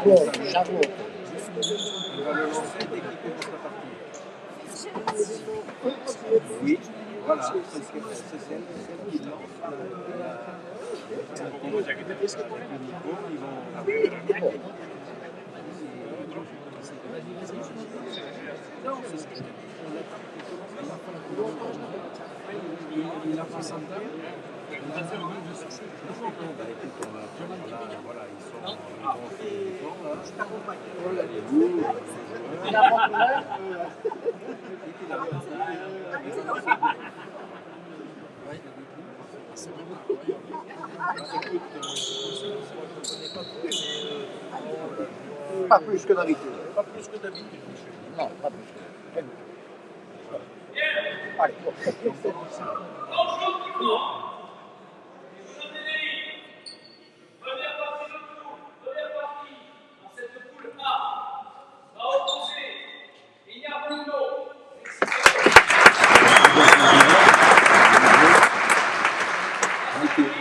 Charlotte. On va le lancer dès qu'il commence la partie. Oui, voilà, c'est celle qui lance le micro, ils vont... Non, c'est ce que je te dis. Il a pas ça de voilà, ils sont je t'accompagne. Pas plus que d'habitude. Pas plus que d'habitude. Non, pas plus. Allez, bon.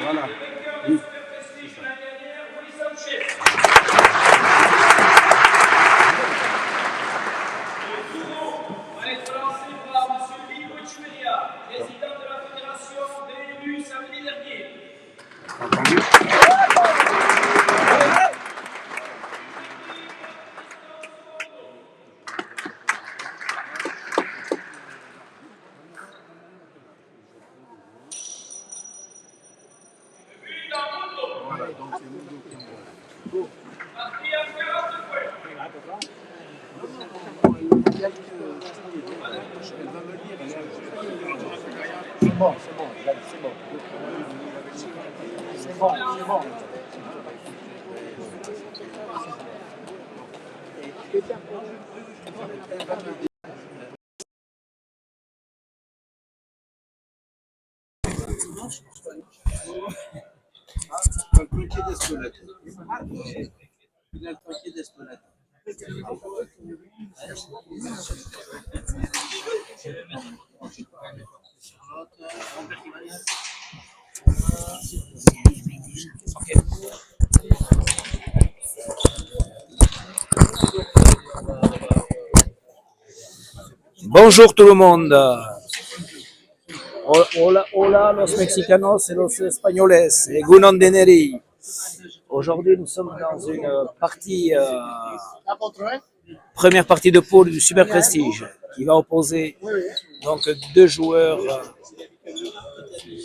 Voilà. Oui. Voilà, donc c'est Mundo qui envoie. Elle va me dire, C'est bon, c'est bon, c'est bon. C'est bon, c'est bon. Tranquille d'Espelette. Tranquille d'Espelette. Bonjour tout le monde. Hola, hola los mexicanos et los españoles. Et Gunon Deneri. Aujourd'hui, nous sommes dans une partie, première partie de poule du Super Prestige, qui va opposer donc deux joueurs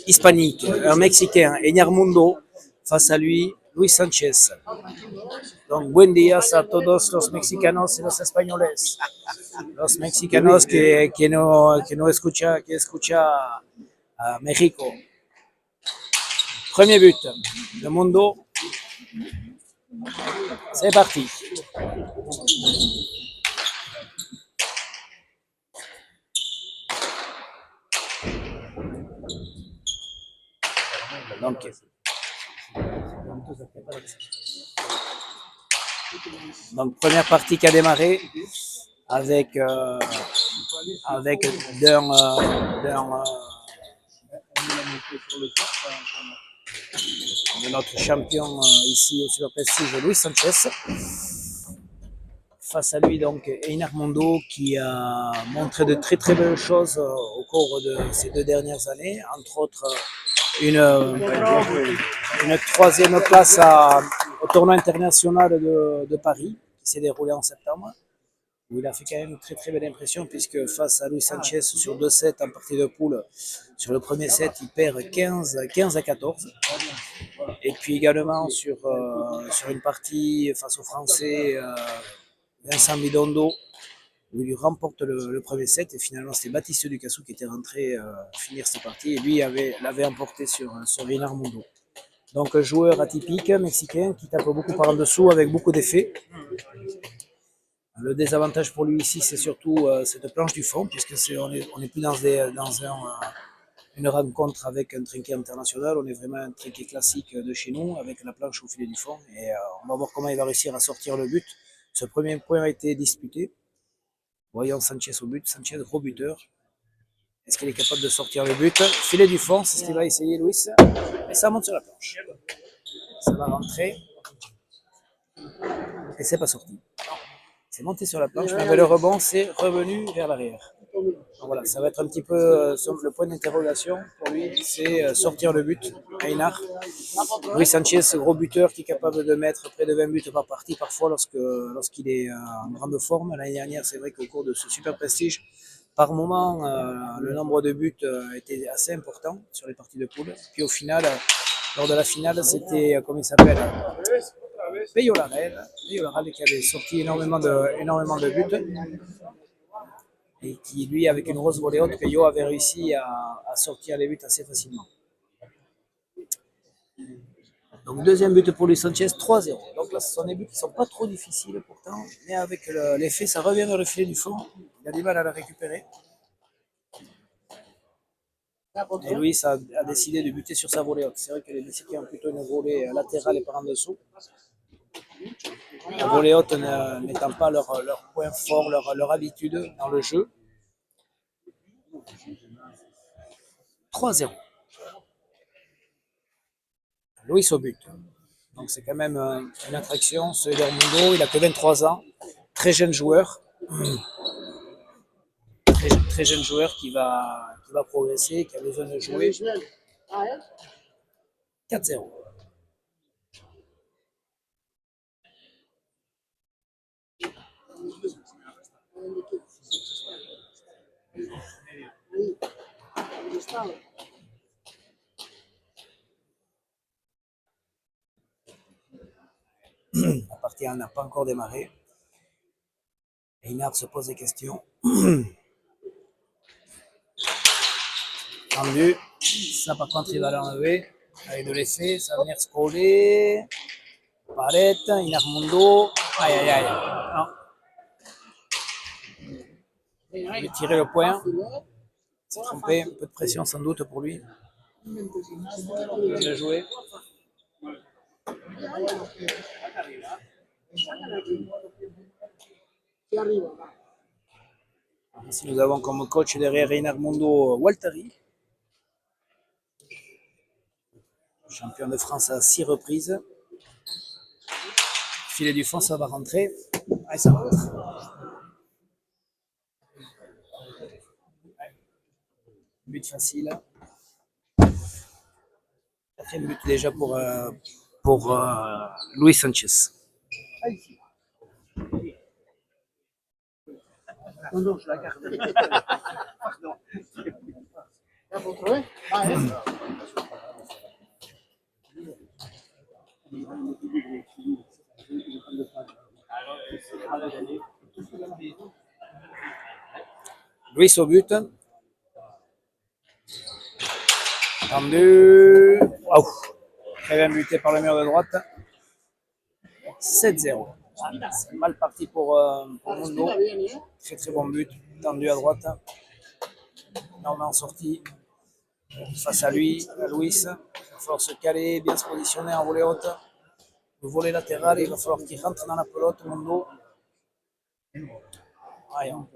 hispaniques, un Mexicain, Eñarmundo, face à lui, Luis Sanchez. Donc, buen días a todos los mexicanos y los españoles. Los mexicanos que no escucha, que escucha a México. Premier but de Mundo. C'est parti. Donc première partie qui a démarré avec de notre champion ici au Super Prestige, Luis Sanchez. Face à lui, donc, Eñarmundo qui a montré de très très belles choses au cours de ces 2 dernières années, entre autres une troisième place au tournoi international de Paris qui s'est déroulé en septembre, où il a fait quand même une très très belle impression puisque face à Luis Sanchez sur 2 sets en partie de poule, sur le premier set il perd 15 à 14. Et puis également sur une partie face aux Français, Vincent Bidondo, où il remporte le premier set, et finalement c'était Baptiste Ducassou qui était rentré finir cette partie, et lui l'avait emporté sur Eñarmundo. Donc un joueur atypique, mexicain, qui tape beaucoup par en dessous avec beaucoup d'effets. Le désavantage pour lui ici, c'est surtout cette planche du fond, puisque on n'est plus dans une rencontre avec un trinquet international, on est vraiment un trinquet classique de chez nous, avec la planche au filet du fond, et on va voir comment il va réussir à sortir le but. Ce premier point a été disputé. Voyons Sanchez au but, Sanchez gros buteur. Est-ce qu'il est capable de sortir le but? Filet du fond, c'est ce qu'il va essayer Luis. Et ça monte sur la planche. Ça va rentrer. et c'est pas sorti. C'est monté sur la planche, mais avec le rebond, c'est revenu vers l'arrière. Donc voilà, ça va être un petit peu le point d'interrogation pour lui, c'est sortir le but, Einar. Luis Sanchez, gros buteur qui est capable de mettre près de 20 buts par partie parfois lorsqu'il est en grande forme. L'année dernière, c'est vrai qu'au cours de ce super prestige, par moment, le nombre de buts était assez important sur les parties de poule. Puis au final, lors de la finale, c'était, comment il s'appelle, Peyo Larel qui avait sorti énormément de buts et qui, lui, avec une grosse volée haute, Peyo avait réussi à sortir les buts assez facilement. Donc deuxième but pour Luis Sanchez, 3-0. Donc là, ce sont des buts qui ne sont pas trop difficiles pourtant, mais avec l'effet, ça revient vers le filet du fond. Il a du mal à le récupérer. Et Luis a décidé de buter sur sa volée haute. C'est vrai que les Mexicains ont plutôt une volée latérale et par en dessous. La volée haute n'étant pas leur point fort, leur habitude dans le jeu. 3-0. Luis au but. Donc c'est quand même une attraction. Ce Mundo, il a que 23 ans. Très jeune joueur. Très jeune joueur qui va progresser, qui a besoin de jouer. 4-0. La partie n'a pas encore démarré. Einar se pose des questions. Tendu. Ça, par contre, il va l'enlever avec de l'effet. Ça va venir scroller. Paret, Einar Mundo. Aïe, aïe, aïe. Non. Il va tirer le point. C'est trompé. Un peu de pression, sans doute, pour lui. Il vient de jouer. Ici, nous avons comme coach derrière Einar Mundo Waltari, champion de France à 6 reprises. Filet du fond, ça va rentrer. Allez, ça rentre. But facile. Quatrième but déjà pour Luis Sanchez. Non, je la garde. Pardon. Luis au but. Tendu. Oh. Très bien buté par le mur de droite. 7-0. C'est mal parti pour Mundo. Très très bon but. Tendu à droite. Énormément sorti. Face à lui, à Luis. Il va falloir se caler, bien se positionner en volée haute. Le volet latéral, il va falloir qu'il rentre dans la pelote, Mundo. Voyons.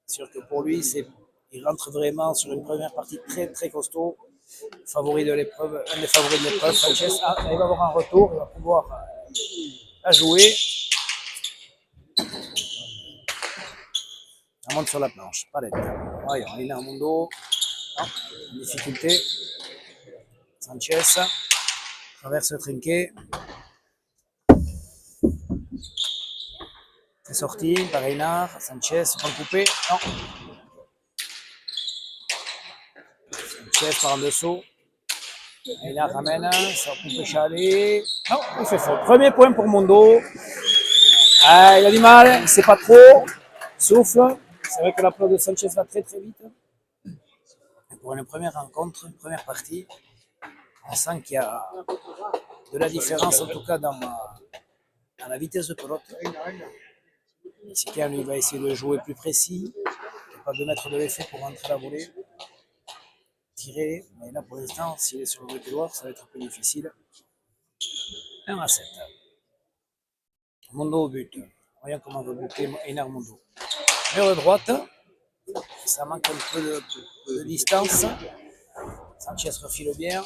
C'est sûr que pour lui, il rentre vraiment sur une première partie très très costaud. Favori de l'épreuve, un des favoris de l'épreuve, Sanchez. Ah, il va avoir un retour, il va pouvoir la jouer. On monte sur la planche, palette. Voyons, il est en Mundo. Ah, difficulté. Sanchez traverse le trinquet. C'est sorti par Einar. Sanchez, pas coupé. Non. Sanchez par en dessous. Einar ramène. Ça coupe Chalet. Non, il fait faute. Premier point pour Mundo. Ah, il a du mal. Il sait pas trop. Souffle. C'est vrai que la pelote de Sanchez va très très vite. Et pour une première rencontre, une première partie, on sent qu'il y a de la différence, en tout cas dans la vitesse de pelote. Mexicain, lui, va essayer de jouer plus précis, capable de mettre de l'effet pour rentrer la volée, tirer. Mais là, pour l'instant, s'il est sur le reculoir, ça va être un peu difficile. 1-7. Mundo au but. Voyons comment va buter Einar Mundo. Mur de droite. Ça manque un peu de distance. Sanchez refile bien.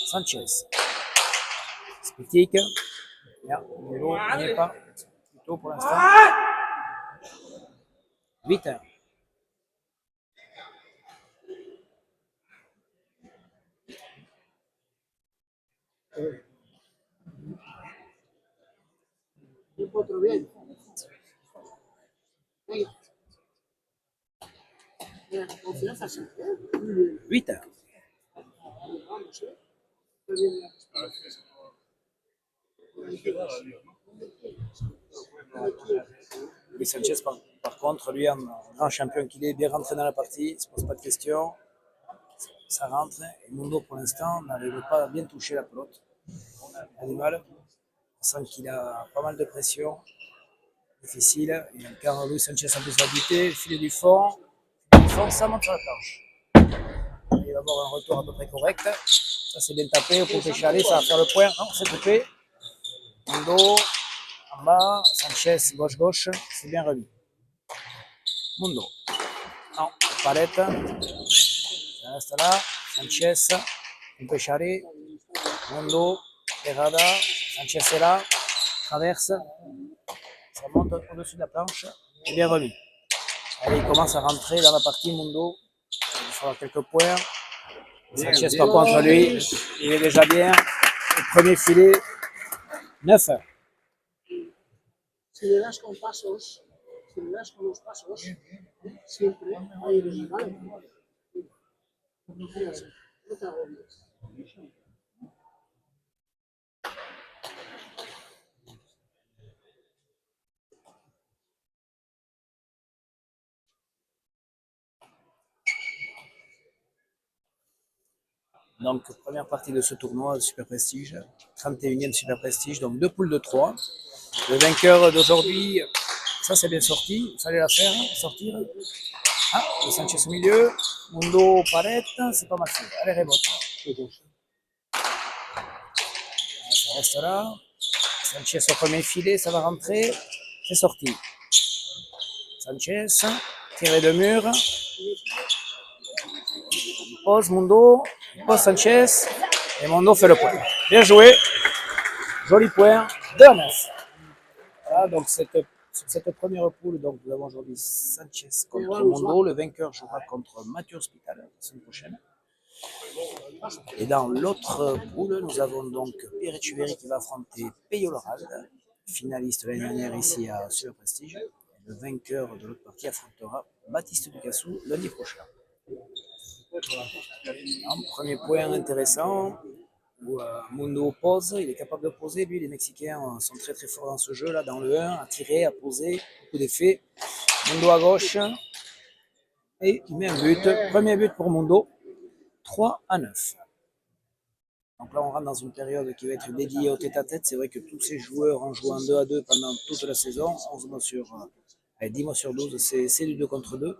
Sanchez. Critique. Bien, Mundo n'y est pas. Plutôt pour l'instant. 8-1. Huit. Luis Sanchez, par contre, lui, en grand champion qu'il est, bien rentré dans la partie, il ne se pose pas de questions. Ça rentre. Et Mundo, pour l'instant, n'arrive pas à bien toucher la pelote. Il a du mal. On sent qu'il a pas mal de pression. Difficile. Et quand Luis Sanchez en plus va buter, le filet du fond, ça monte sur la planche. Il va avoir un retour à peu près correct. Ça, c'est bien tapé. Au poupée Chalet, ça va faire le point. Non, c'est coupé. Mundo, en bas. Sanchez, gauche-gauche. C'est bien remis. Mundo. Non, palette. Ça reste là. Sanchez, poupée Chalet. Mundo, Herrada. Sanchez est là. Traverse. Ça monte au-dessus de la planche. Et bien remis. Allez, il commence à rentrer dans la partie Mundo. Il fera quelques points. Sanchez par contre lui, il est déjà bien. Le premier filet, 9. Si le das con pasos, si le das con los pasos, siempre hay original. No te agobies. Donc, première partie de ce tournoi de Super Prestige, 31e Super Prestige, donc 2 poules de 3. Le vainqueur d'aujourd'hui, ça c'est bien sorti, vous allez la faire, sortir. Ah, le Sanchez au milieu, Mundo Palette, c'est pas mal fait. Allez, rebote. Ça reste là. Sanchez au premier filet, ça va rentrer. C'est sorti. Sanchez, tiré de mur. Pose Mundo, pose Sanchez. Et Mundo fait le point. Bien joué. Joli point. 2-9. Voilà, donc sur cette première poule, donc, nous avons aujourd'hui Sanchez contre Mundo. Le vainqueur jouera contre Mathieu Hospital la semaine prochaine. Et dans l'autre poule, nous avons donc Pierre Echeverry qui va affronter Peyo Loral, finaliste l'année dernière ici à Super Prestige. Le vainqueur de l'autre partie affrontera Baptiste Ducassou lundi prochain. Un premier point intéressant où Mundo pose, il est capable de poser. Lui, les Mexicains sont très très forts dans ce jeu là, dans le 1, à tirer, à poser, beaucoup d'effets. Mundo à gauche et il met un but. Premier but pour Mundo, 3-9. Donc là, on rentre dans une période qui va être dédiée au tête-à-tête. C'est vrai que tous ces joueurs ont joué en 2-2 pendant toute la saison. 11 mois sur, 10 mois sur 12, c'est du 2 contre 2.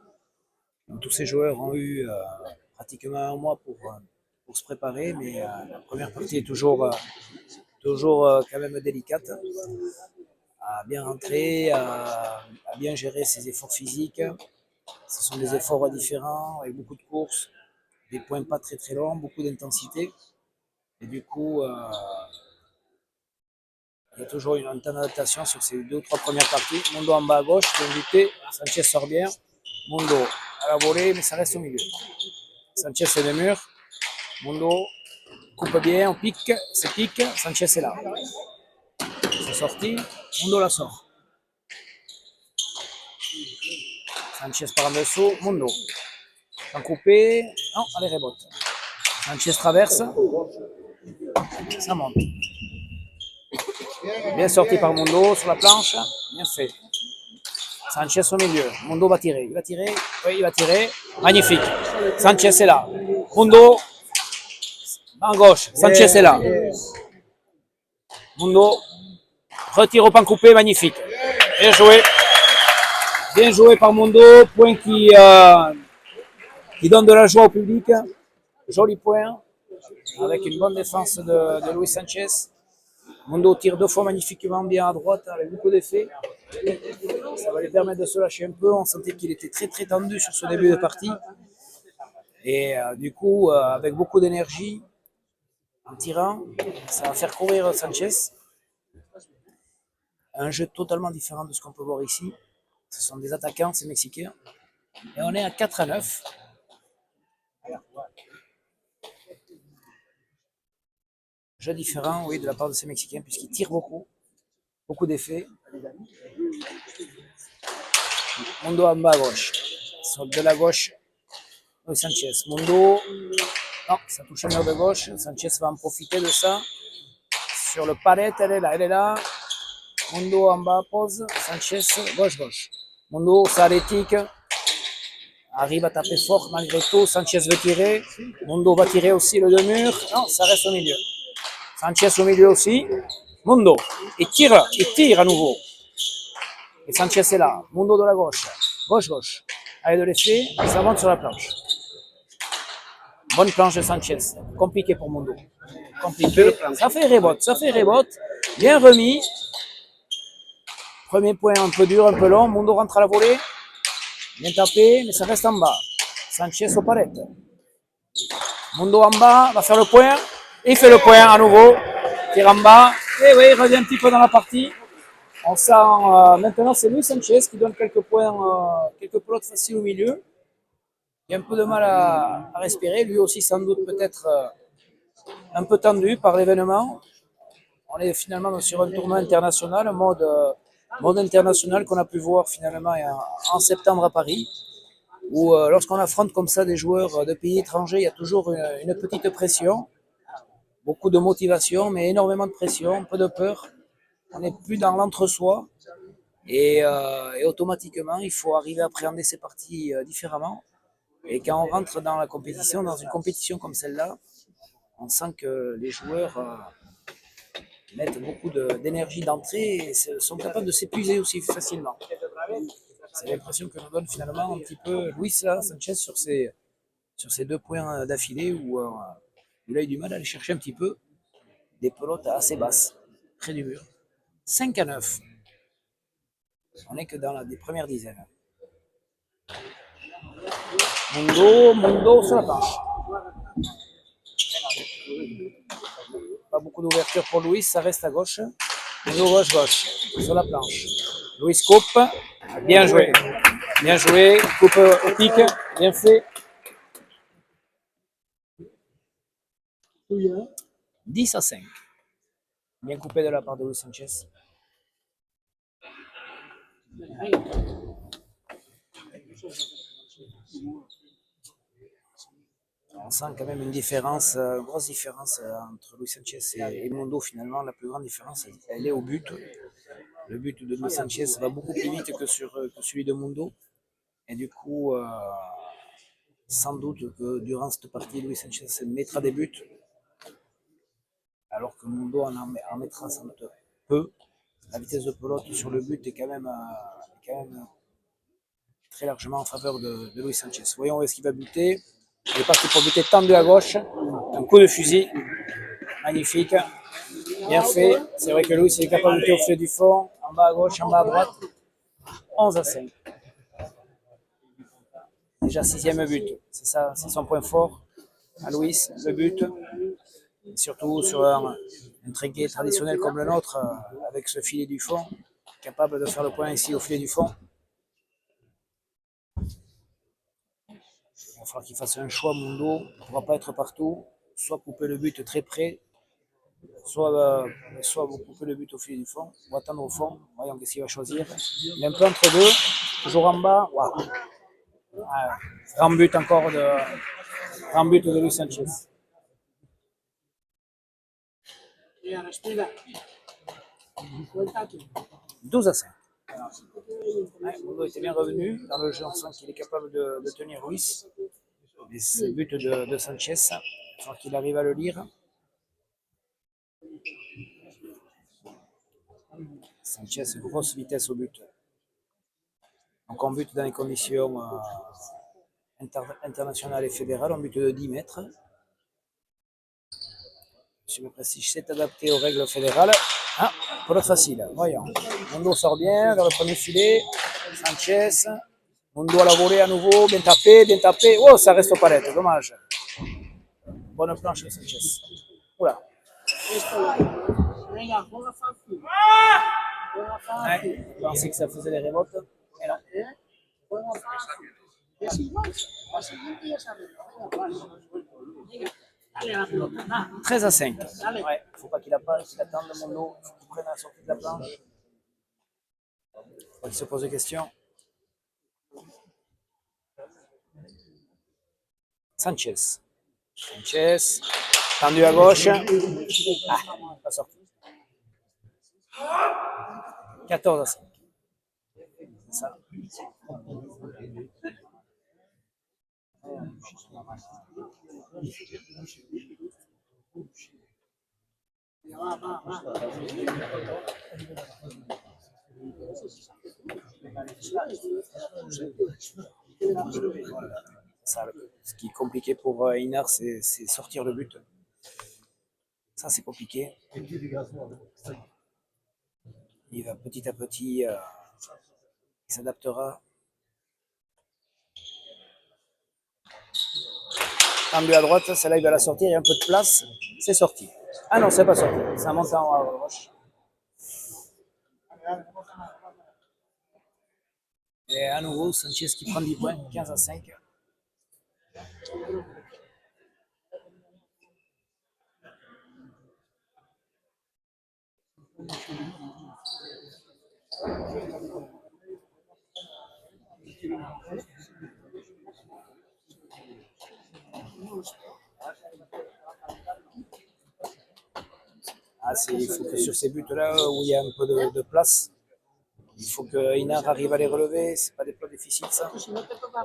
Donc, tous ces joueurs ont eu pratiquement un mois pour se préparer, mais la première partie est toujours quand même délicate. À bien rentrer, à bien gérer ses efforts physiques. Ce sont des efforts différents, avec beaucoup de courses, des points pas très très longs, beaucoup d'intensité. Et du coup, il y a toujours un temps d'adaptation sur ces 2 ou 3 premières parties. Mundo en bas à gauche, bien buté. Sanchez sort bien. Mundo à la volée, mais ça reste au milieu. Sanchez est le mur. Mundo coupe bien, on pique, c'est pique. Sanchez est là. C'est sorti. Mundo la sort. Sanchez par en dessous. Mundo. En coupé. Non, allez, rebote. Sanchez traverse. Ça monte. Bien sorti par Mundo sur la planche. Bien fait. Sanchez au milieu. Mundo va tirer. Il va tirer. Oui, il va tirer. Magnifique. Sanchez est là. Mundo en gauche. Sanchez est là. Mundo retire au pan coupé. Magnifique. Bien joué. Bien joué par Mundo. Point qui donne de la joie au public. Joli point. Avec une bonne défense de Luis Sanchez. Mundo tire 2 fois magnifiquement bien à droite avec beaucoup d'effets. Ça va lui permettre de se lâcher un peu. On sentait qu'il était très très tendu sur ce début de partie. Et du coup, avec beaucoup d'énergie, En tirant, ça va faire courir Sanchez. Un jeu totalement différent de ce qu'on peut voir ici. Ce sont des attaquants, ces Mexicains. Et on est à 4-9. Jeu différent, oui, de la part de ces Mexicains, puisqu'ils tirent beaucoup. Beaucoup d'effets. Mundo en bas à gauche. Sur de la gauche, oui, Sanchez. Mundo, non, ça touche le mur de gauche. Sanchez va en profiter de ça. Sur le palet, elle est là. Mundo en bas, pose. Sanchez, gauche. Mundo, ça athlétique. Arrive à taper fort malgré tout. Sanchez veut tirer. Mundo va tirer aussi le deux murs. Non, ça reste au milieu. Sanchez au milieu aussi. Mundo, il tire à nouveau. Et Sanchez est là. Mundo de la gauche. Gauche. Avec de l'effet, ça monte sur la planche. Bonne planche de Sanchez. Compliqué pour Mundo. Compliqué. Ça fait rebote. Bien remis. Premier point un peu dur, un peu long. Mundo rentre à la volée. Bien tapé, mais ça reste en bas. Sanchez aux palettes. Mundo en bas, va faire le point. Il fait le point à nouveau. Tire en bas. Et oui, il revient un petit peu dans la partie. On sent maintenant c'est Luis Sanchez qui donne quelques points, quelques pelotes faciles au milieu. Il a un peu de mal à respirer. Lui aussi sans doute peut-être un peu tendu par l'événement. On est finalement sur un tournoi international, un mode international qu'on a pu voir finalement en septembre à Paris, où lorsqu'on affronte comme ça des joueurs de pays étrangers, il y a toujours une petite pression, beaucoup de motivation, mais énormément de pression, peu de peur. On n'est plus dans l'entre-soi et automatiquement, il faut arriver à appréhender ces parties différemment. Et quand on rentre dans la compétition, dans une compétition comme celle-là, on sent que les joueurs mettent beaucoup d'énergie d'entrée et sont capables de s'épuiser aussi facilement. C'est l'impression que nous donne finalement un petit peu Luis Sanchez sur ces 2 points d'affilée où il a eu du mal à aller chercher un petit peu des pelotes assez basses, près du mur. 5-9. On n'est que dans des premières dizaines. Mundo sur la planche. Pas beaucoup d'ouverture pour Luis, ça reste à gauche. Mundo gauche, sur la planche. Luis coupe, bien joué, coupe au pic, bien fait. 10-5. Bien coupé de la part de Luis Sanchez. On sent quand même une différence, une grosse différence entre Luis Sanchez et Mundo finalement. La plus grande différence, elle est au but. Le but de Luis Sanchez va beaucoup plus vite que celui de Mundo. Et du coup, sans doute que durant cette partie, Luis Sanchez mettra des buts, alors que Mundo en mettra sans doute peu. La vitesse de pelote sur le but est quand même très largement en faveur de Luis Sanchez. Voyons où est-ce qu'il va buter. Il est parti pour buter tendu à gauche. Un coup de fusil. Magnifique. Bien fait. C'est vrai que Luis est capable de buter au filet du fond. En bas à gauche, en bas à droite. 11-5. Déjà 6e but. C'est ça, c'est son point fort. À Luis, le but. Et surtout sur un trinquet traditionnel comme le nôtre, avec ce filet du fond. Capable de faire le point ici au filet du fond. Il va falloir qu'il fasse un choix, Mundo. Il ne pourra pas être partout. Soit couper le but très près, soit vous coupez le but au filet du fond, ou attendre au fond. Voyons qu'est-ce qu'il va choisir. Il est un peu entre deux, toujours en bas. Wow. Grand but encore de Luis Sanchez. 12-5. Mundo était bien revenu dans le jeu, on sent qu'il est capable de tenir Luis. Et ce but de Sanchez, il va falloir qu'il arrive à le lire. Sanchez, grosse vitesse au but. Donc on bute dans les conditions internationales et fédérales, on bute de 10 mètres. M. Prestige s'est adapté aux règles fédérales. Ah, pelote facile, voyons. Mundo sort bien vers le premier filet. Sanchez. Mundo à la volée à nouveau, bien tapé. Oh, ça reste aux palettes, dommage. Bonne planche de Sanchez. Oula. Esto es. Venga, juega fácil. Juega fácil. Ouais, je pensais que ça faisait des remotes. Et non. Juega fácil. Es igual. La siguiente ya sabes. Venga, vas. Venga, dale a la pelota. Va. 13 à 5. Allez. Ouais, faut pas qu'il attende mon lot. Faut qu'il prenne la sortie de la planche. Faut qu'il se pose des questions. Sanchez. Sanchez. Tendu à gauche. Ah, pas sorti. 14 à 5. C'est ça. Va, va, va. Ça, ce qui est compliqué pour Inar, c'est sortir le but. Ça, c'est compliqué. Il va petit à petit, il s'adaptera. Tendu à droite, celle-là, il va la sortir, il y a un peu de place. C'est sorti. Ah non, c'est pas sorti. Ça monte en roche. Et à nouveau, Sanchez qui prend 10 points, 15 à 5. Ah, il faut que sur ces buts-là, où il y a un peu de place, il faut que Inar arrive à les relever. C'est pas des plats difficiles, ça.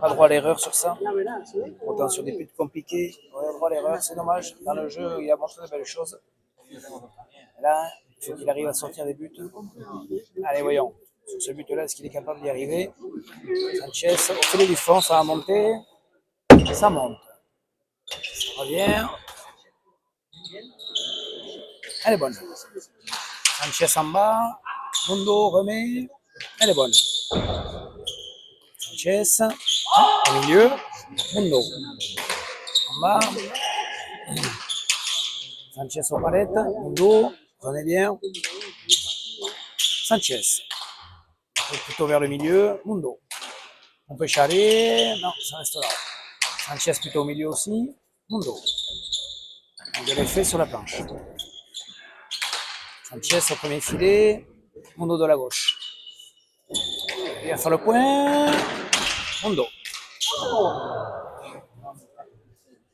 Pas droit à l'erreur sur ça. Ya verás, ¿eh? Autant sur des buts compliqués, on a droit à l'erreur, c'est dommage. Dans le jeu, il a montré de belles choses. Là, il faut qu'il arrive à sortir des buts. Allez, voyons. Sur ce but-là, est-ce qu'il est capable d'y arriver? Sanchez, au filet du fond, ça va monter. Ça monte. Ça revient. Elle est bonne. Sanchez en bas. Mundo remet. Elle est bonne. Sanchez. Au milieu. Mundo. En bas. Sanchez aux palettes. Mundo. Prenez bien. Sanchez. Plutôt vers le milieu. Mundo. On peut chaler. Non, ça reste là. Sanchez plutôt au milieu aussi. Mundo. On de l'effet sur la planche. Sanchez au premier filet. Mundo de la gauche. Il va faire le point. Mundo.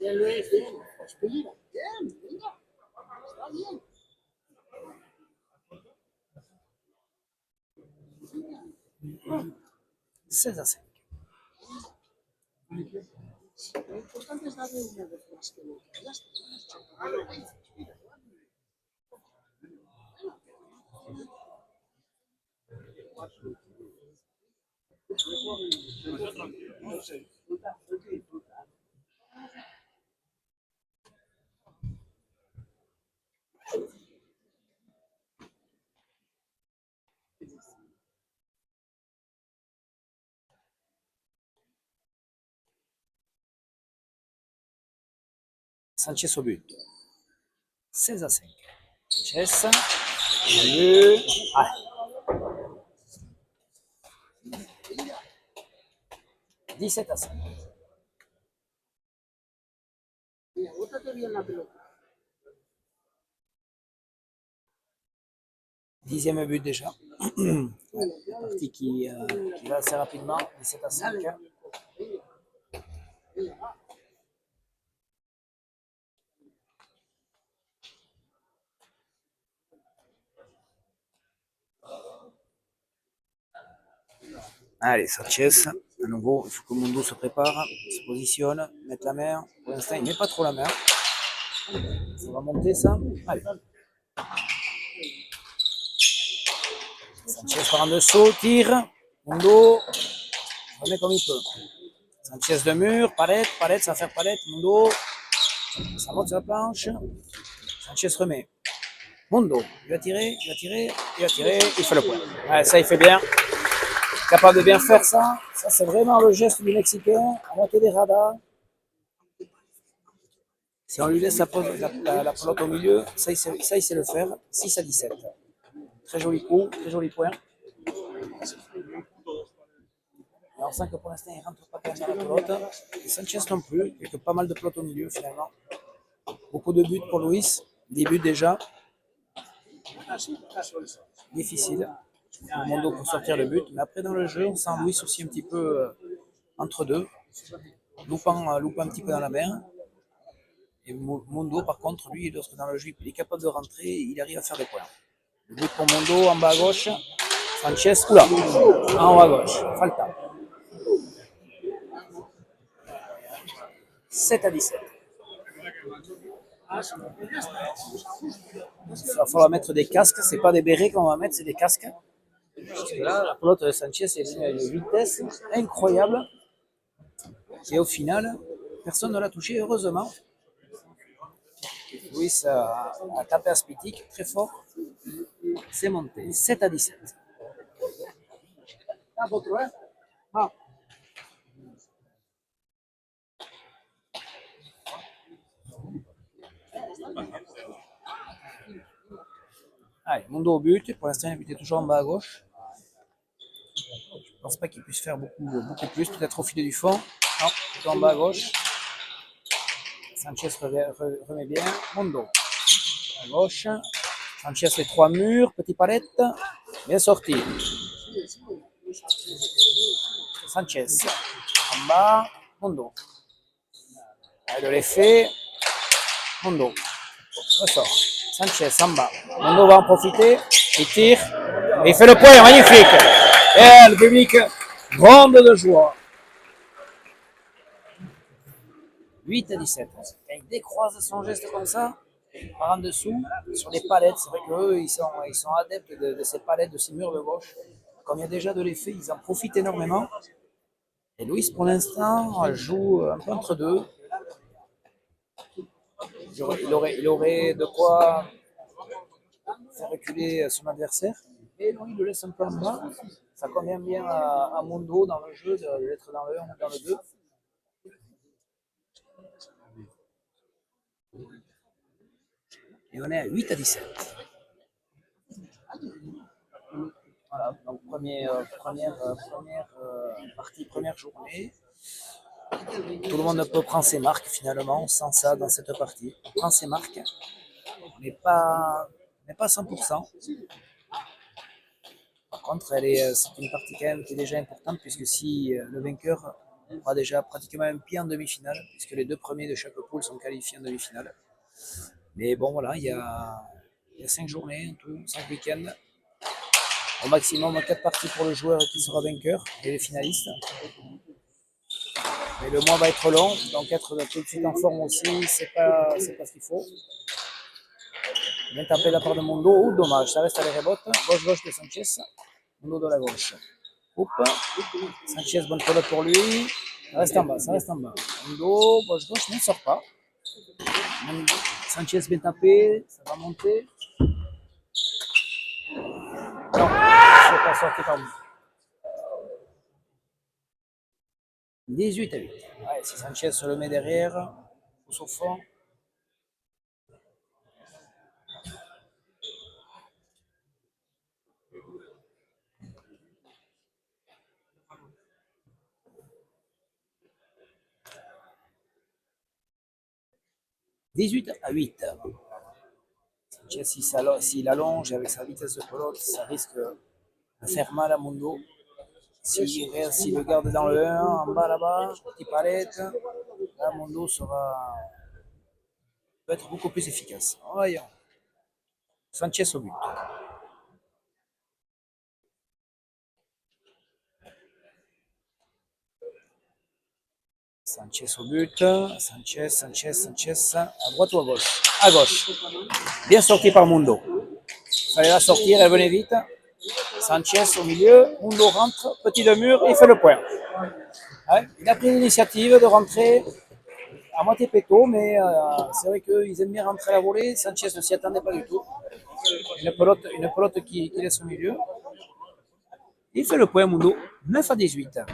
Bien, Luis, bien. Respira. Bien, venga. Está bien. $16 à 5. Lo importante es darle una vez más que lo que ya está. Sanchez au but. 16 à 5. Sanchez. Milieu. Ah. $17 à 5. Mira, bótate bien la pelota. 10e but déjà. Partie qui va assez rapidement. 17 à 5. Allez, Sanchez. À nouveau, il faut que Mundo se prépare, se positionne, mette la main. Pour l'instant, il ne met pas trop la main. Ça va monter ça. Allez. Sanchez part en dessous, tire. Mundo remet comme il peut. Sanchez de mur, palette, ça va faire palette. Mundo, ça monte sur la planche. Sanchez remet. Mundo, il va tirer, il fait le point. Ouais, ça, il fait bien. Capable de bien faire ça. Ça, c'est vraiment le geste du Mexicain, à moitié des radars. Si on lui laisse la pelote au milieu, ça il sait le faire. 6-17. Très joli coup, très joli point. Et on sent que pour l'instant, il ne rentre pas bien dans la pelote. Et Sanchez non plus. Il y a que pas mal de pelotes au milieu finalement. Beaucoup de buts pour Luis. 10 buts déjà. Difficile pour Mondo pour sortir le but. Mais après, dans le jeu, on sent Luis aussi un petit peu entre deux. Loupant un petit peu dans la main. Et Mondo, par contre, lui, lorsque dans le jeu, il est capable de rentrer, il arrive à faire des points. Le but pour Mondo en bas à gauche. Sanchez, oula, en haut à gauche. Falta. 7-17. Il va falloir mettre des casques, c'est pas des bérets qu'on va mettre, c'est des casques. Parce que là, la pelote de Sanchez est venue à une vitesse incroyable. Et au final, personne ne l'a touché, heureusement. Luis a tapé à Spitic très fort. C'est monté. 7-17. Allez, Mondo au but. Pour l'instant, il est toujours en bas à gauche. Je ne pense pas qu'il puisse faire beaucoup plus. Peut-être au filet du fond. Non, plutôt en bas à gauche. Sanchez remet bien. Mondo à gauche. Sanchez les 3 murs. Petit palette. Bien sorti. Sanchez en bas. Mondo. De l'effet. Mondo. Ressort. Sanchez en bas. Mondo va en profiter. Il tire. Et il fait le point. Magnifique. Et le public gronde de joie. 8-17. Quand il décroise son geste comme ça, par en dessous, sur les palettes, c'est vrai qu'eux, ils sont adeptes de ces palettes, de ces murs de gauche. Comme il y a déjà de l'effet, ils en profitent énormément. Et Luis, pour l'instant, joue un peu entre deux. Il aurait de quoi faire reculer son adversaire. Et non, il le laisse un peu en bas. Ça convient bien à Mondo dans le jeu d'être dans le 1 ou dans le 2. Et on est à 8-17. Voilà, donc première partie, première journée. Tout le monde peut prendre ses marques finalement, sans ça dans cette partie. On prend ses marques. On n'est pas à 100%. Par contre, c'est une partie quand même qui est déjà importante puisque si le vainqueur aura déjà pratiquement un pied en demi-finale, puisque les 2 premiers de chaque poule sont qualifiés en demi-finale. Mais bon, voilà, il y a 5 journées en tout, 5 week-ends. Au maximum 4 parties pour le joueur qui sera vainqueur et les finalistes. Mais le mois va être long, donc être tout de suite en forme aussi, c'est pas ce qu'il faut. Bien tapé de la part de Mondo, ou dommage, ça reste à les rebotes. Gauche de Sanchez, Mondo de la gauche. Oup. Sanchez, bonne pelote pour lui. Ça reste en bas. Mondo, gauche, mais il ne sort pas. Mondo. Sanchez bien tapé, ça va monter. Non, c'est pas sorti par lui. 18-8. Ouais, si Sanchez se le met derrière, pousse au fond. « 18-8. Sanchez, s'il allonge avec sa vitesse de pelote, ça risque de faire mal à Mondo. S'il le garde dans le 1, en bas là-bas, petit palette, là Mondo peut être beaucoup plus efficace. Voyons. Sanchez au but. Sanchez au but. Sanchez. À droite ou à gauche? À gauche. Bien sorti par Mondo. Il fallait la sortir, elle venait vite. Sanchez au milieu. Mondo rentre, petit de mur et il fait le point. Ouais, il a pris l'initiative de rentrer à moitié péto, mais c'est vrai qu'ils aiment bien rentrer à la volée. Sanchez ne s'y attendait pas du tout. Une pelote qui laisse au milieu. Il fait le point, Mondo. 9-18.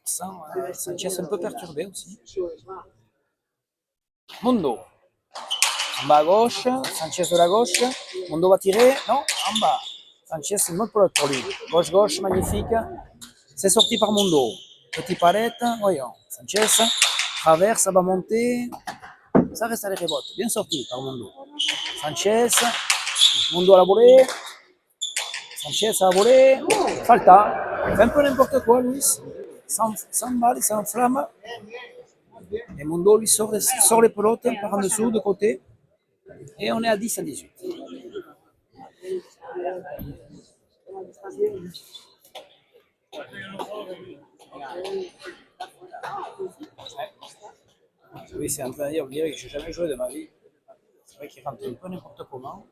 Sanchez un peu perturbé aussi. Mundo. En bas à gauche, Sanchez de la gauche. Mundo va tirer. Non, en bas. Sanchez, c'est une bonne pelote pour lui. Gauche-gauche, magnifique. C'est sorti par Mundo. Petit palette, voyons. Sanchez traverse, ça va monter. Ça reste à les rebotes. Bien sorti par Mundo. Sanchez. Mundo à la volée. Sanchez à la volée. Falta. Fait un peu n'importe quoi, Luis. S'emballe, il s'enflamme. Et Mundo lui sort les pelotes par en dessous, de côté. Et on est à 10 à 18. Oui, c'est un train de dire que je n'ai jamais joué de ma vie. C'est vrai qu'il rentre un peu n'importe comment.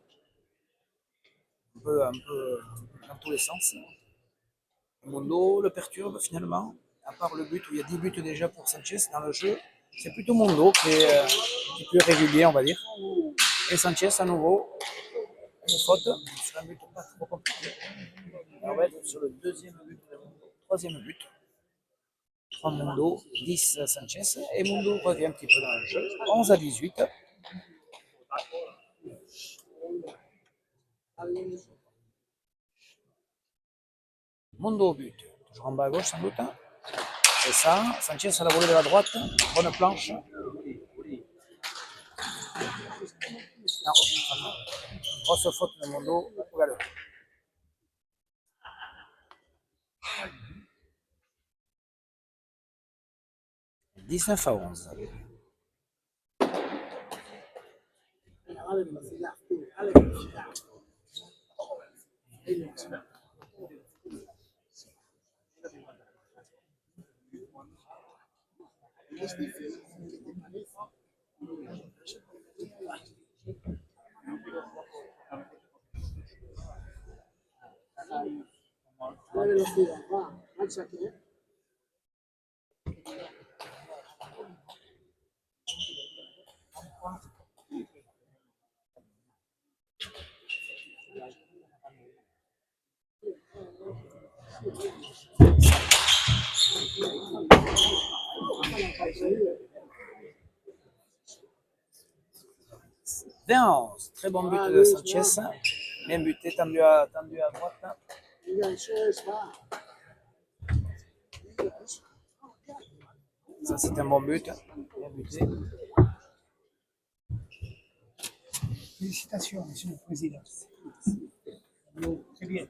Un peu dans tous les sens. Mundo le perturbe finalement. À part le but où il y a 10 buts déjà pour Sanchez dans le jeu. C'est plutôt Mundo qui est plus régulier, on va dire. Et Sanchez à nouveau. Une faute sur un but pas trop compliqué. On va être sur le deuxième but, troisième but. 3 Mundo, 10 Sanchez. Et Mundo revient un petit peu dans le jeu. 11 à 18. Mundo au but. Toujours en bas à gauche sans doute. C'est ça. Sanchez à la volée de la droite. Bonne planche. Non. Grosse faute de Mundo. Regarde. 19 à 11. La velocidad, va, marcha aquí, ¿eh? Très bon but de Sanchez. Bien buté, tendu à droite. Venga, eso es, va. Ça, c'est un bon but. Bien buté. Félicitations, Monsieur le Président. C'est bien.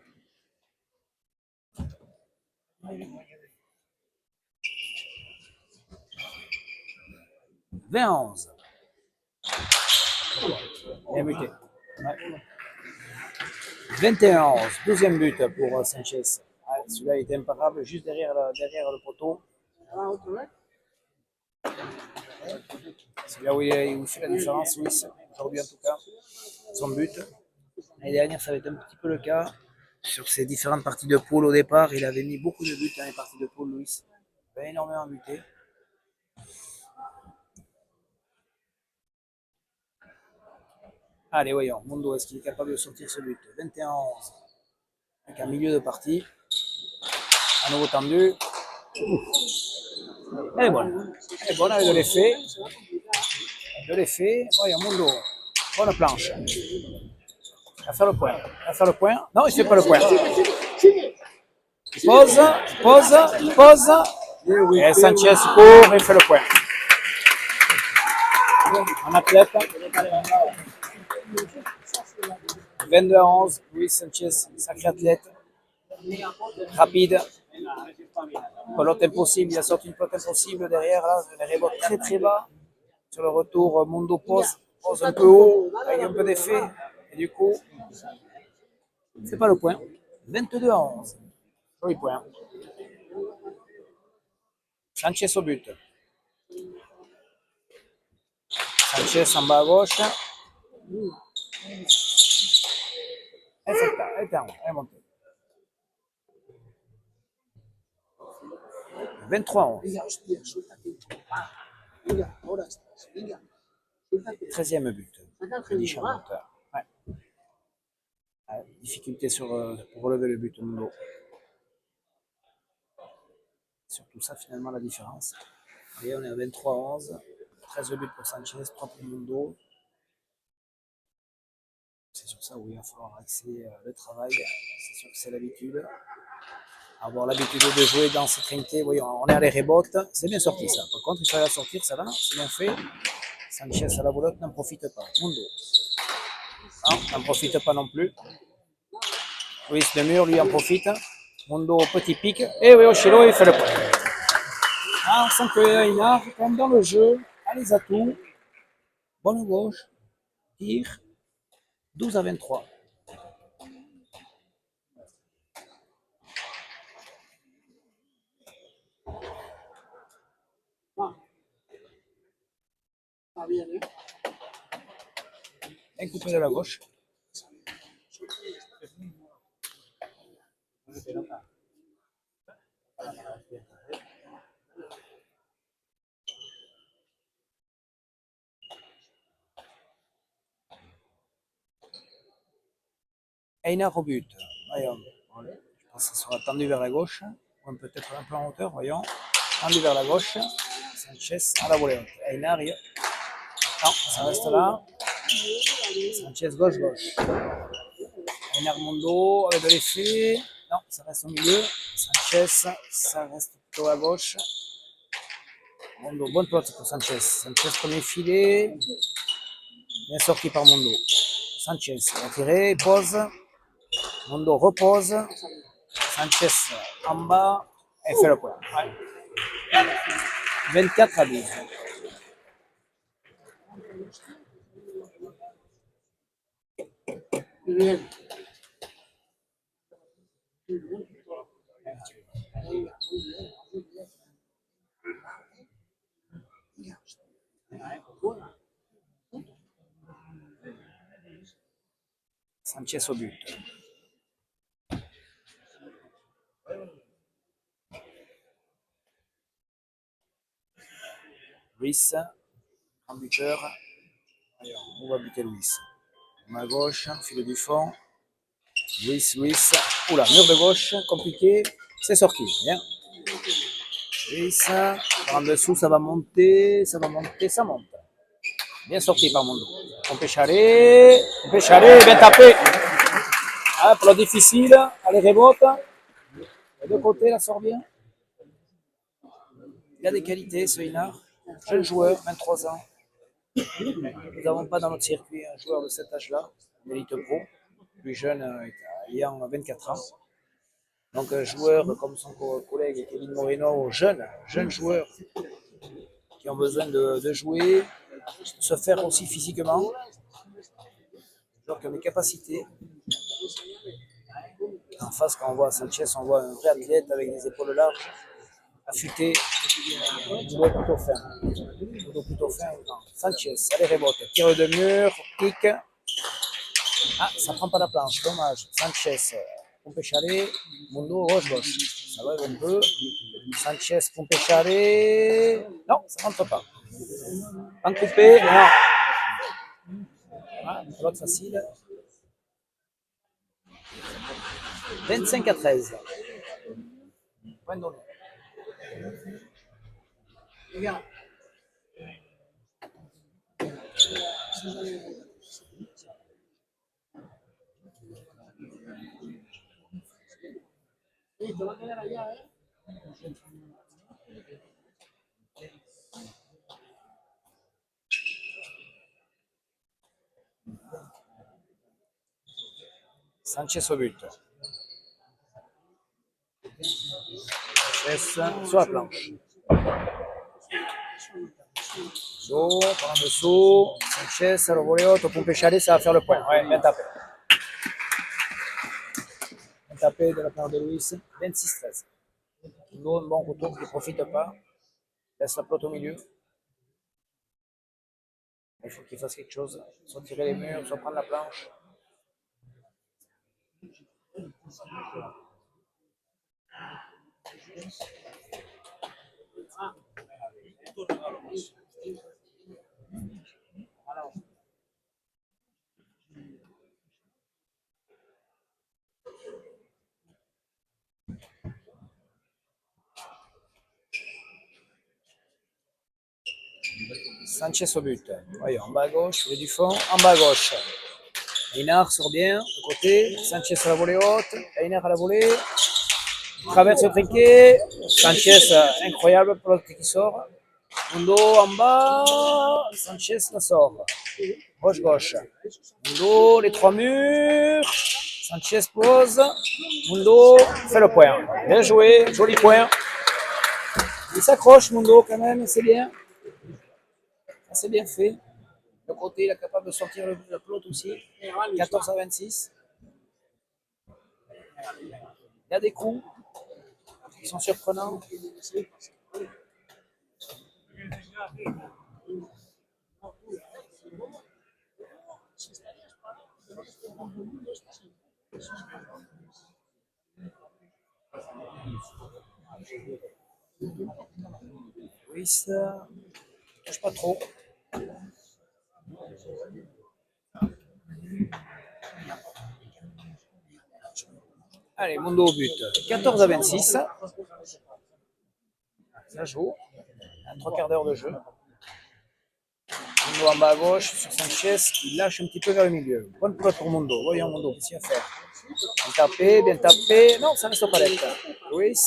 20-11. Bien buté. Ouais. 21-11. Deuxième but pour Sanchez. Ouais, celui-là était imparable, juste derrière le poteau. Ah, otra vez. C'est là où il fait la différence, Luis. Aujourd'hui, en tout cas, son but. L'année dernière, ça avait été un petit peu le cas. Sur ses différentes parties de poule au départ, il avait mis beaucoup de buts dans les parties de poule, Luis. Il avait énormément buté. Allez, voyons. Mundo, est-ce qu'il est capable de sortir ce but? 21-11. Avec un milieu de partie. À nouveau tendu. Elle est bonne. Elle est bonne avec de l'effet. De l'effet. Voyons, Mundo. Bonne planche. Il va faire le point. Il va faire le point. Non, il ne fait pas le point. Il pose. Et Sanchez court et fait le point. Un athlète. 22 à 11. Luis Sanchez, sacré athlète. Rapide. Pelote impossible. Il a sorti une pelote impossible derrière. Là, les rebotes très très bas. Sur le retour, Mundo pose un peu haut, avec un peu d'effet. Et du coup, c'est pas le point. 22 à 11. Joli point. Sanchez au but. Sanchez en bas à gauche. Elle est montée. 23 à 11. 13e but. Ouais. Difficulté pour relever le but. Mundo. surtout ça finalement la différence. Vous voyez, on est à 23-11, 13 buts pour Sanchez, 3 pour Mundo. C'est sur ça où il va falloir axer le travail. C'est sûr que c'est l'habitude. Avoir l'habitude de jouer dans cette trinité. Voyez, on est à les rebotes. C'est bien sorti ça. Par contre, il fallait la sortir, ça va. C'est bien fait. Sanchez à la boulotte, n'en profite pas. Mundo. Non, n'en profite pas non plus. Luis de Mur, lui, en profite. Mundo, petit pic. Et oui, Ochelo, il fait le point. Ah, on sent qu'il a quand même dans le jeu. À les atouts. Bonne gauche. Tir. 12-23. Ah, está bien, ¿eh? Un coupé de la gauche. Einar au but. Voyons. Je pense que ça sera tendu vers la gauche. Ou peut-être un peu en hauteur, voyons. Tendu vers la gauche. Sanchez à la volée. Einar, non, ça reste là. Sanchez gauche-gauche. Einar Mundo avec de l'effet. Non, ça reste au milieu. Sanchez, ça reste plutôt à gauche. Mundo, bonne plot pour Sanchez. Sanchez premier filet. Bien sorti par Mundo. Sanchez retiré, pose. Mundo repose. Sanchez en bas et fait le point. Ouais. 24-12. Bien. Sanchez au but. Luis, en buteur. Alors, on va buter Luis. À gauche, filet du fond. Luis. Oula, mur de gauche, compliqué. C'est sorti. Bien. Luis, par en dessous, ça va monter, ça monte. Bien sorti par Mondo. On peut charrer, bien tapé. Ah, plot difficile, allez, rebote. De deux côtés, la sort bien. Il a des qualités, ce Hinar. Jeune joueur, 23 ans. Nous n'avons pas dans notre circuit un joueur de cet âge-là, d'élite pro. Plus jeune, ayant 24 ans. Donc un joueur comme son collègue Kevin Moreno, jeune joueur qui ont besoin de jouer, de se faire aussi physiquement, joueurs qui ont des capacités. En face, quand on voit Sanchez, on voit un vrai athlète avec des épaules larges, affûté, plutôt fin. Sanchez, allez, rebote, tire de mur, kick. Ah, ça prend pas la planche, dommage. Sanchez, Pompechare, Mundo, gauche. Ça va un peu. Sanchez, Pompechare. Non, ça rentre pas. En coupé, non. Ah, l'autre facile. 25-13. Point donné. Regarde. Sí, te va a quedar allá, ¿eh? Sanchez au but. Sanchez sur la planche. Dos, par en dessous. Sanchez, ça le volet haute, Pompechare, ça va faire le point. Ouais, bien tapé. Bien tapé de la part de Luis. 26-13. Mundo, un bon retour qui ne profite pas. Laisse la pelote au milieu. Il faut qu'il fasse quelque chose. Soit tirer les murs, soit prendre la planche. Sanchez au but. Voyons, en bas à gauche, le du fond, en bas à gauche. Einar sort bien, de côté. Sanchez à la volée haute. Einar à la volée. Traverse le trinquet. Sanchez, incroyable, pelote qui sort. Mundo en bas. Sanchez la sort. Gauche-gauche. Mundo, les trois murs. Sanchez pose. Mundo fait le point. Bien joué, joli point. Il s'accroche, Mundo, quand même, c'est bien. C'est bien fait. Le côté, il est capable de sortir la pelote aussi. 14 à 26. Il y a des coups qui sont surprenants. Oui, ça ne touche pas trop. Allez, Mundo au but. 14 à 26. Ça joue. Un 3 quarts d'heure de jeu. Mundo en bas à gauche sur Sanchez qui lâche un petit peu vers le milieu. Bonne pelote pour Mundo. Voyons Mundo, qu'est-ce qu'il va faire? Bien tapé, bien tapé. Non, ça ne reste pas l'être. Luis.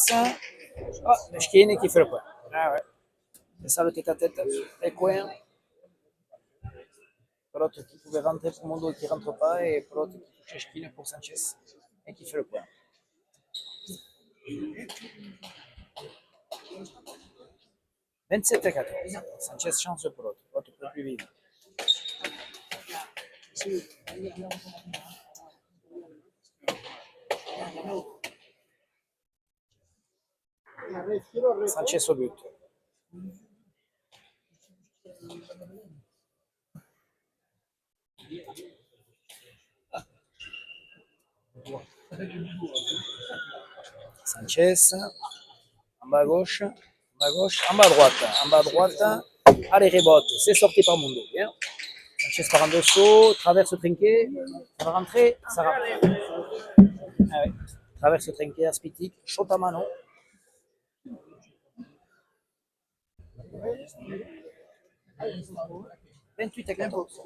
Ah, Schkine qui fait le point. Ah ouais. C'est ça le tête-à-tête. Les coins. Pelote qui pouvait rentrer pour Mundo et qui ne rentre pas. Et pelote qui touche Schkine pour Sanchez et qui fait le point. 27 à 14. Sanchez change de pelote. Pelote un peu plus vide. Sanchez au but. Sanchez, en bas à gauche, en bas à gauche, en bas à droite, en bas à droite. Allez, rebote, c'est sorti par Mundo. Bien. Sanchez par en dessous, traverse le trinquet, ça va rentrer, ça rentre. Ah ouais. Traverse le trinquet, aspitique, shot à mano. « 28 à 14.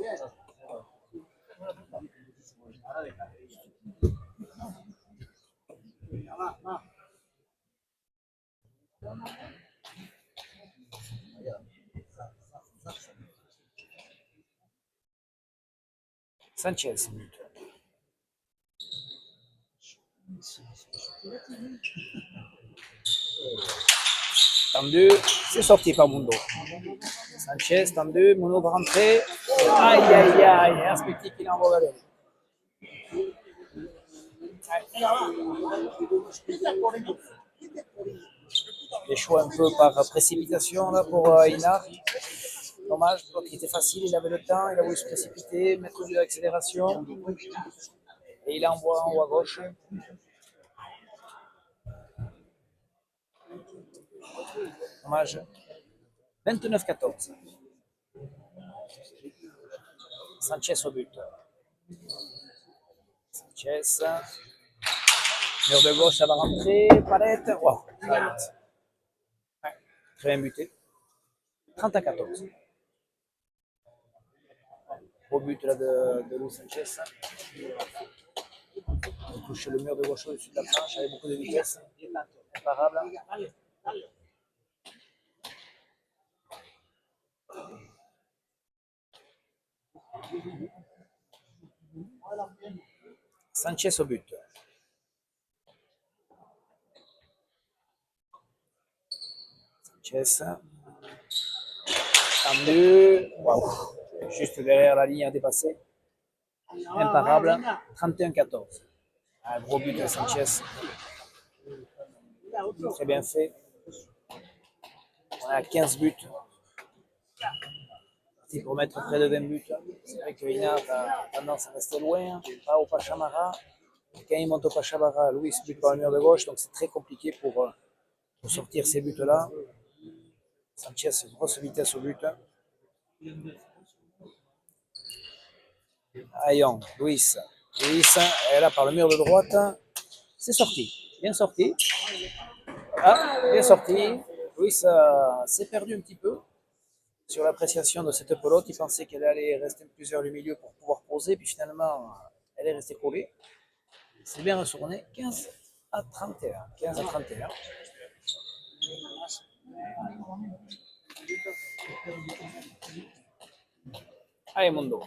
Sanchez. Tendu, c'est sorti par Mundo. Sanchez, tendu, Mundo va rentrer. Aïe, aïe, aïe, aspitique, il envoie la ligne. Des choix un peu par précipitation là pour Einar. Dommage, l'autre était facile, il avait le temps, il a voulu se précipiter, mettre de l'accélération. Et il envoie en haut à gauche. Dommage. 29-14. Sanchez au but. Sanchez. Mur de gauche, ça va rentrer. Palette. Wow, ça va vite. Ouais, très bien buté. 30-14. Au but là de Luis Sanchez. Il touche le mur de gauche au-dessus de la planche avec beaucoup de vitesse. Imparable. Sanchez au but. Sanchez. Tendu. Waouh. Juste derrière la ligne à dépasser. Imparable. 31-14. Un gros but de Sanchez. Très bien fait. On a 15 buts. C'est pour mettre près de 20 buts. C'est vrai que Einar a tendance à rester loin, pas au Pachamara. Quand il monte au Pachamara, Louis bute par le mur de gauche, donc c'est très compliqué pour sortir ces buts-là. Sanchez, grosse vitesse au but. Ayon, Louis, et là par le mur de droite, c'est sorti, bien sorti. Ah, bien sorti. Louis s'est perdu un petit peu. sur l'appréciation de cette pelote. Il pensait qu'elle allait rester plusieurs du milieu pour pouvoir poser, puis finalement, elle est restée collée. C'est bien retourné, 15 à 31. 15 à 31. Allez, Mundo.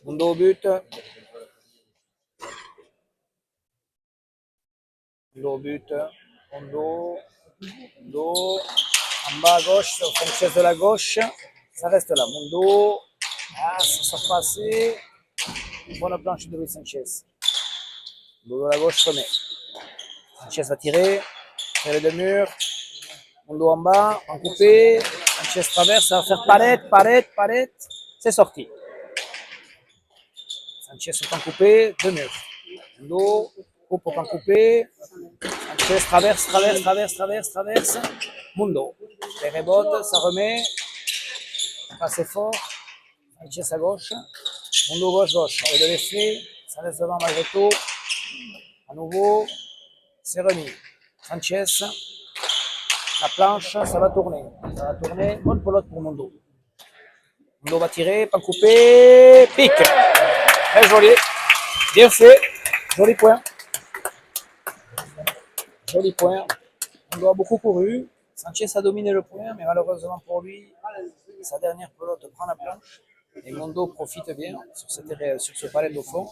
Mundo au but. Mundo au but. Mundo. En bas à gauche, Sanchez de la gauche. Ça reste là. Mundo. Ah, ça sort pas assez. Bonne planche de Luis Sanchez. Mundo de la gauche remet. Sanchez va tirer. Tirer de mur. Mundo en bas. En coupé. Sanchez traverse. Ça va faire palette. C'est sorti. Sanchez au pan coupé. De mur. Mundo. Coupe au pan coupé. Sanchez traverse. Mundo. Les rebotes, ça remet. Passe fort. Sanchez à gauche. Mundo gauche. On le laisser. Ça reste devant malgré tout. À nouveau. C'est remis. Sanchez. La planche, ça va tourner. Bonne pelote pour Mundo. Mundo va tirer. Pas coupé. Pique. Très joli. Bien fait. Joli point. Mundo a beaucoup couru. Sanchez a dominé le point, mais malheureusement pour lui, sa dernière pelote prend la planche. Et Mundo profite bien sur ce palette au fond.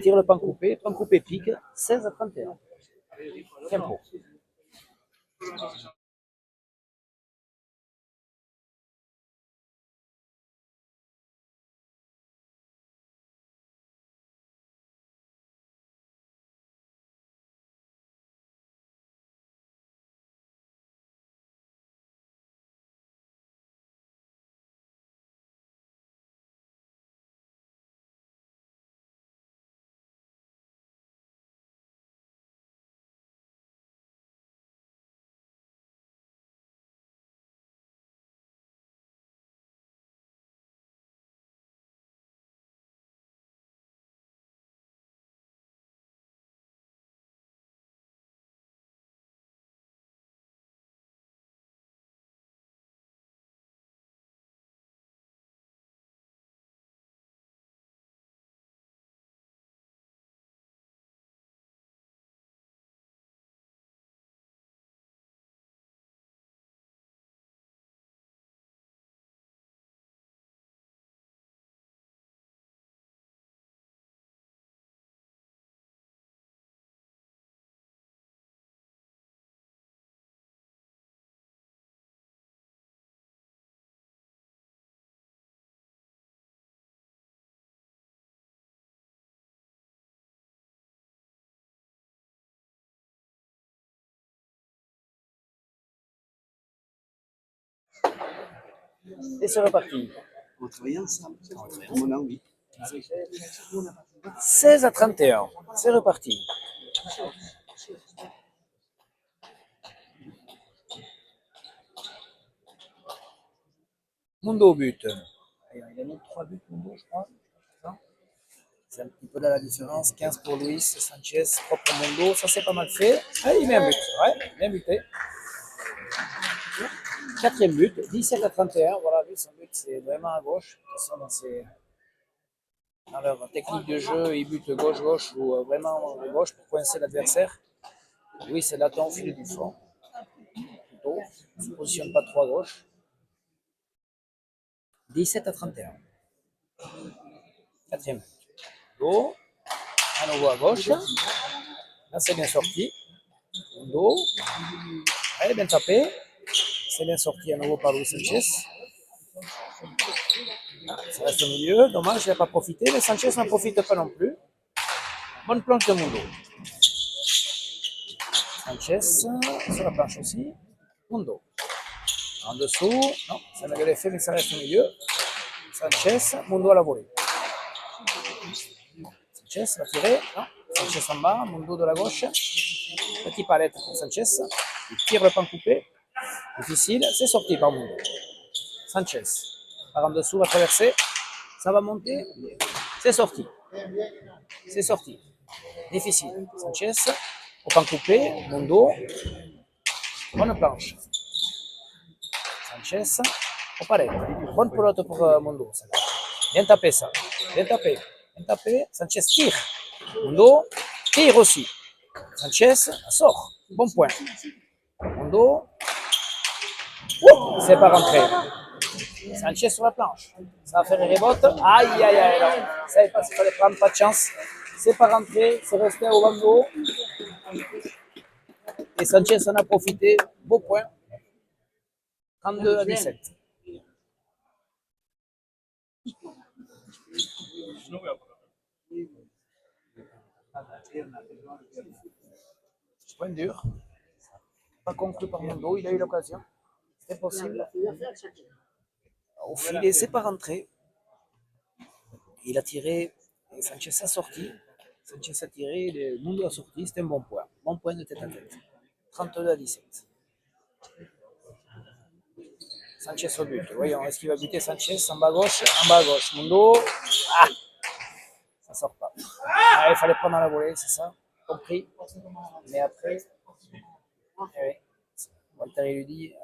Tire le pan coupé pique, 16 à 31. Tempo. Et c'est reparti. On travaille ensemble. Mon envie. 16 à 31. C'est reparti. Mundo au but. Il a mis 3 buts, Mundo, je crois. C'est un petit peu là la différence. 15 pour Luis Sanchez, 3 pour Mundo. Ça, c'est pas mal fait. Ah, il met un but. Ouais, bien buté. Quatrième but, 17 à 31. Voilà, lui, son but, c'est vraiment à gauche. De toute façon, dans leur technique de jeu, ils butent gauche ou vraiment à gauche pour coincer l'adversaire. Oui, c'est là au fil du fond. Plutôt. Il ne se positionne pas trop à gauche. 17 à 31. Quatrième but. Mundo. À nouveau à gauche. Là, c'est bien sorti. Mundo. Elle est bien tapée. C'est bien sorti à nouveau par Luis Sanchez. Ah, ça reste au milieu. Dommage, il n'a pas profité. Mais Sanchez n'en profite pas non plus. Bonne planche de Mundo. Sanchez sur la planche aussi. Mundo. En dessous. Non, ça n'avait l'effet, mais ça reste au milieu. Sanchez. Mundo à la volée. Sanchez va tirer. Non. Sanchez en bas. Mundo de la gauche. Petit palette pour Sanchez. Il tire le pan coupé. Difficile. C'est sorti par Mundo. Sanchez. Par en dessous, va traverser. Ça va monter. C'est sorti. C'est sorti. Difficile. Sanchez, au pan coupé, Mundo, bonne planche. Sanchez, au pareil. Bonne pelote pour Mundo. Bien tapé ça. Bien tapé. Bien tapé. Sanchez tire. Mundo tire aussi. Sanchez sort. Bon point. Mundo. C'est pas rentré. Sanchez sur la planche. Ça va faire les rebotes. Aïe, aïe, aïe. Non. Ça savait pas s'il fallait prendre, pas de chance. C'est pas rentré. C'est resté au bandeau. Et Sanchez en a profité. Beau point. 32-17. Point dur. Pas conclu par Mundo. Il a eu l'occasion. C'était possible. Au filet, c'est pas rentré. Il a tiré. Et Sanchez a sorti. Sanchez a tiré. Le Mundo a sorti. C'était un bon point. Bon point de tête à tête. 32-17. Sanchez au but. Voyons, est-ce qu'il va buter Sanchez en bas gauche? En bas gauche. Mundo. Ah, ça sort pas. Ah, il fallait prendre la volée, c'est ça. Compris. Mais après, oui. Walter lui dit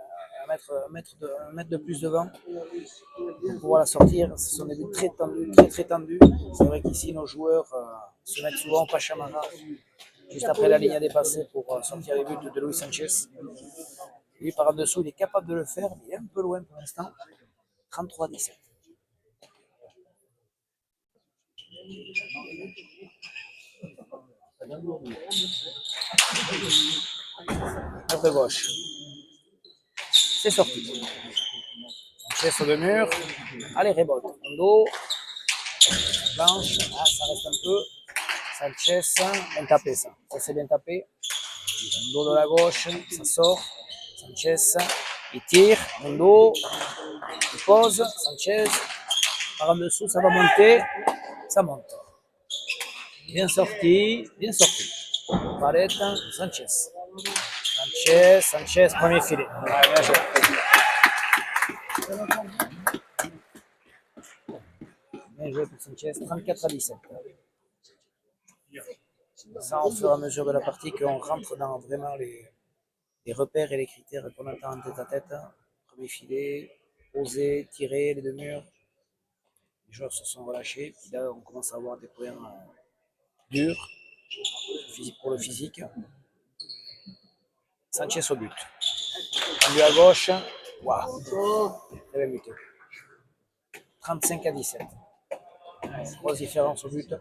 un mètre de plus devant pour pouvoir la sortir. Ce sont des buts très tendus, très très tendus. C'est vrai qu'ici, nos joueurs se mettent souvent au Pachamama juste après la ligne à dépasser pour sortir les buts de Luis Sanchez. Lui, par en dessous, il est capable de le faire, mais il est un peu loin pour l'instant. 33-17. Mur de gauche. C'est sorti. Sanchez sur le mur. Allez, rebote. Mundo. Planche. Ah, ça reste un peu. Sanchez. Bien tapé ça. Ça c'est bien tapé. Mundo de la gauche. Ça sort. Sanchez. Il tire. Mundo. Il pose. Sanchez. Par en dessous, ça va monter. Ça monte. Bien sorti. Bien sorti. Barrette. Sanchez. Sanchez, premier filet. Ouais, bien joué. Bien joué pour Sanchez, 34-17. Ça, au fur et à mesure de la partie, qu'on rentre dans vraiment les repères et les critères qu'on attend en tête à tête. Premier filet, poser, tirer les deux murs. Les joueurs se sont relâchés. Puis là, on commence à avoir des points durs pour le physique. Sanchez au but. Tendu à gauche. Waouh, très bien buté. 35-17. Grosse différence au but.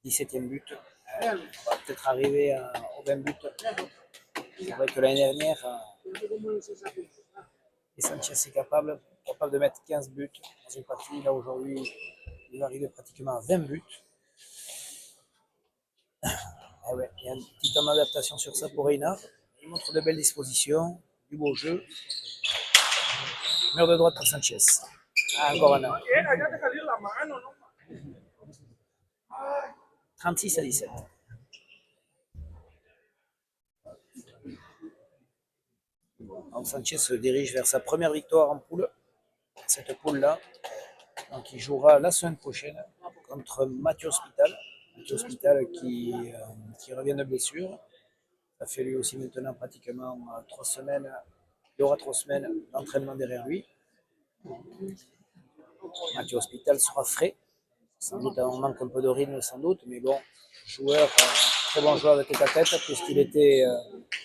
17e but. On va peut-être arriver au 20 buts. C'est vrai que l'année dernière, et Sanchez est capable de mettre 15 buts dans une partie. Là aujourd'hui, il va arriver pratiquement à 20 buts. Et ouais, il y a une petite adaptation sur ça pour Reina. Il montre de belles dispositions, du beau jeu. Mur de droite pour Sanchez. Ah, encore un an. 36-17. Donc Sanchez se dirige vers sa première victoire en poule. Cette poule-là. Donc il jouera la semaine prochaine contre Mathieu Hospital. Mathieu Hospital qui revient de blessure. Ça fait lui aussi maintenant pratiquement 3 semaines. Il aura 3 semaines d'entraînement derrière lui. Mathieu Hospital sera frais. Sans doute, on manque un peu de rythme sans doute, mais bon, joueur, très bon joueur de tête à tête, puisqu'il était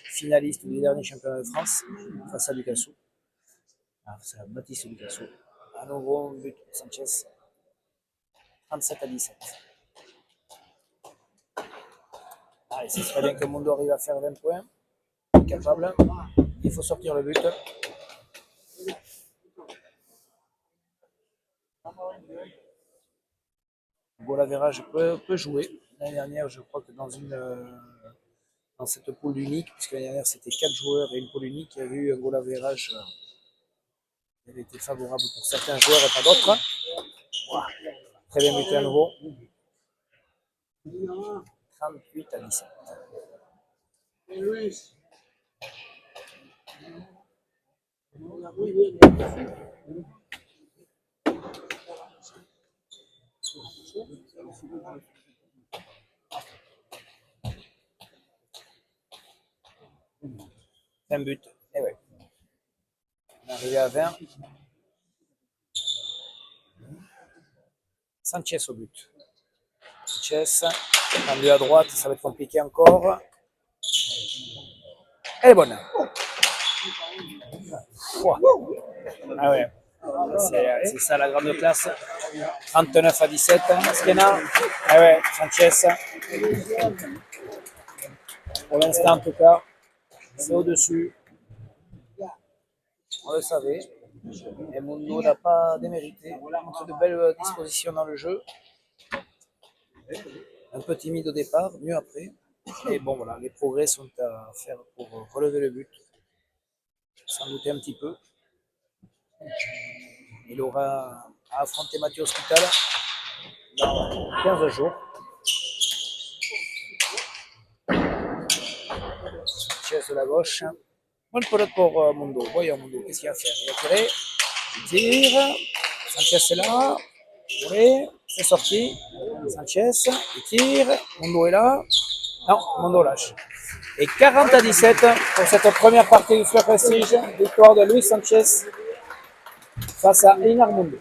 finaliste du dernier championnat de France face à Lucassou. C'est Baptiste Lucassou. À nouveau, but pour Sanchez. 37-17. Allez, ce serait bien que Mundo arrive à faire 20 points. Capable. Il faut sortir le but. Goal average peut jouer. L'année dernière, je crois que dans cette poule unique, puisque l'année dernière c'était 4 joueurs et une poule unique, il y a eu un goal average qui avait été favorable pour certains joueurs et pas d'autres. Wow. Très bien buté à nouveau. 38-17. Hola, muy bien. 20 buts. Et ouais. On est arrivé à 20. Sanchez au but. Sanchez, tendu à droite, ça va être compliqué encore. Elle est bonne. Ouah. Ah ouais. C'est ça la grande classe. 39 à 17. Skena. Ah ouais, Sanchez. Pour l'instant, en tout cas, c'est au-dessus. On le savait. Et Mundo n'a pas démérité. Il montre de belles dispositions dans le jeu. Un peu timide au départ, mieux après. Et bon, voilà, les progrès sont à faire pour relever le but. Sans douter un petit peu. Il aura à affronter Mathieu Hospital dans 15 jours. Chaise de la gauche. Bonne pelote pour Mundo. Voyons Mundo, qu'est-ce qu'il va faire? Il va tirer. Il tire. Sanchez est là. Oui, c'est sorti. Sanchez, il tire. Mundo est là. Non, Mundo lâche. Et 40 à 17 pour cette première partie du Fleur Prestige. Victoire de Luis Sanchez face à Einar Mundo.